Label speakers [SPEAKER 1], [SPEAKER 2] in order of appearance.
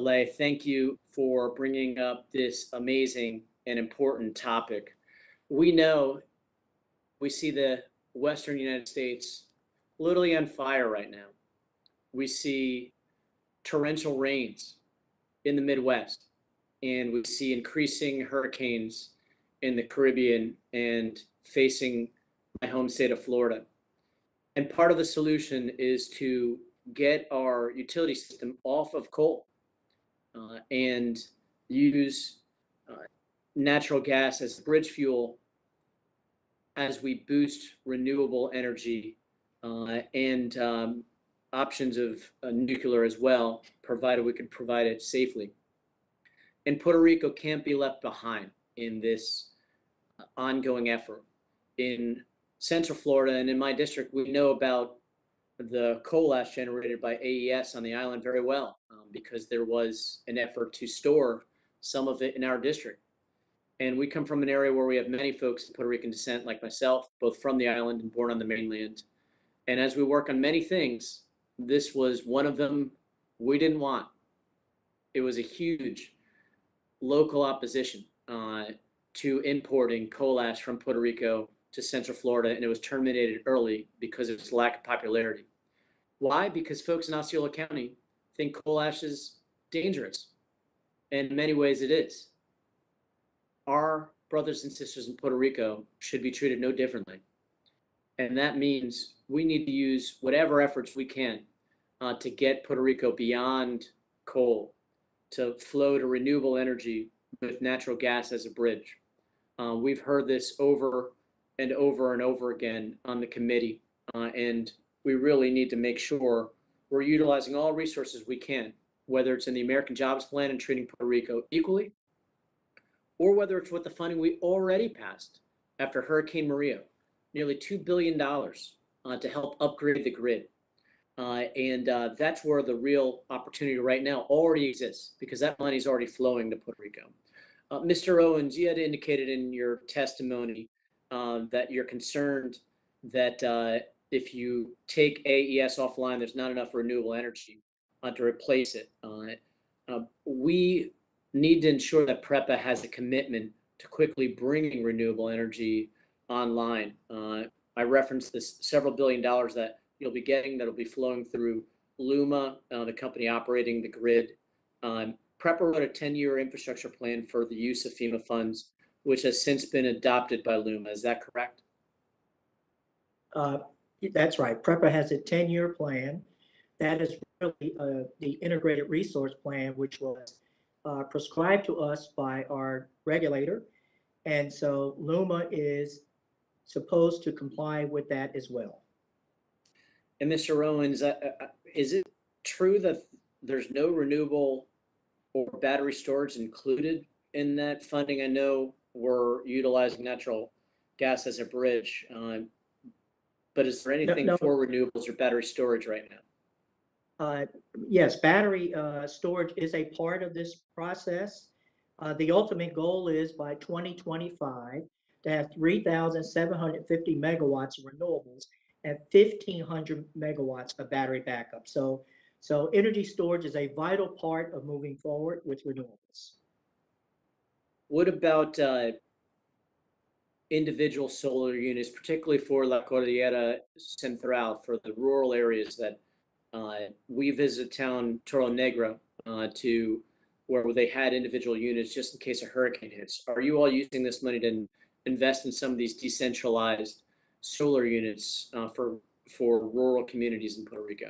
[SPEAKER 1] Lay, thank you for bringing up this amazing and important topic. We know we see the Western United States literally on fire right now. We see torrential rains in the Midwest, and we see increasing hurricanes in the Caribbean and facing my home state of Florida. And part of the solution is to get our utility system off of coal and use uh, natural gas as bridge fuel as we boost renewable energy and options of nuclear as well, provided we can provide it safely. And Puerto Rico can't be left behind in this ongoing effort. In Central Florida and in my district, we know about the coal ash generated by AES on the island very well because there was an effort to store some of it in our district. And we come from an area where we have many folks of Puerto Rican descent, like myself, both from the island and born on the mainland. And as we work on many things, this was one of them we didn't want. It was a huge local opposition to importing coal ash from Puerto Rico to Central Florida, and it was terminated early because of its lack of popularity. Why? Because folks in Osceola County think coal ash is dangerous. And in many ways it is. Our brothers and sisters in Puerto Rico should be treated no differently. And that means we need to use whatever efforts we can to get Puerto Rico beyond coal, to flow to renewable energy with natural gas as a bridge. We've heard this over and over and over again on the committee, and we really need to make sure we're utilizing all resources we can, whether it's in the American Jobs Plan and treating Puerto Rico equally, or whether it's with the funding we already passed after Hurricane Maria, nearly $2 billion to help upgrade the grid. And that's where the real opportunity right now already exists because that money is already flowing to Puerto Rico. Mr. Owens, you had indicated in your testimony that you're concerned that if you take AES offline, there's not enough renewable energy to replace it. We need to ensure that PREPA has a commitment to quickly bringing renewable energy online. I referenced this several $billion that you'll be getting that'll be flowing through LUMA, the company operating the grid. PREPA wrote a 10-year infrastructure plan for the use of FEMA funds, which has since been adopted by LUMA. Is that correct?
[SPEAKER 2] That's right. PREPA has a 10-year plan. That is really the integrated resource plan, which was prescribed to us by our regulator. And so LUMA is supposed to comply with that as well.
[SPEAKER 1] And Mr. Owens, is it true that there's no renewable or battery storage included in that funding? I know we're utilizing natural gas as a bridge, but is there anything for renewables or battery storage right now?
[SPEAKER 2] Yes, battery storage is a part of this process. The ultimate goal is by 2025 to have 3,750 megawatts of renewables and 1,500 megawatts of battery backup. So energy storage is a vital part of moving forward with renewables.
[SPEAKER 1] What about individual solar units, particularly for La Cordillera Central, for the rural areas that we visit town Toro Negro to where they had individual units just in case a hurricane hits? Are you all using this money to invest in some of these decentralized solar units for rural communities in Puerto Rico?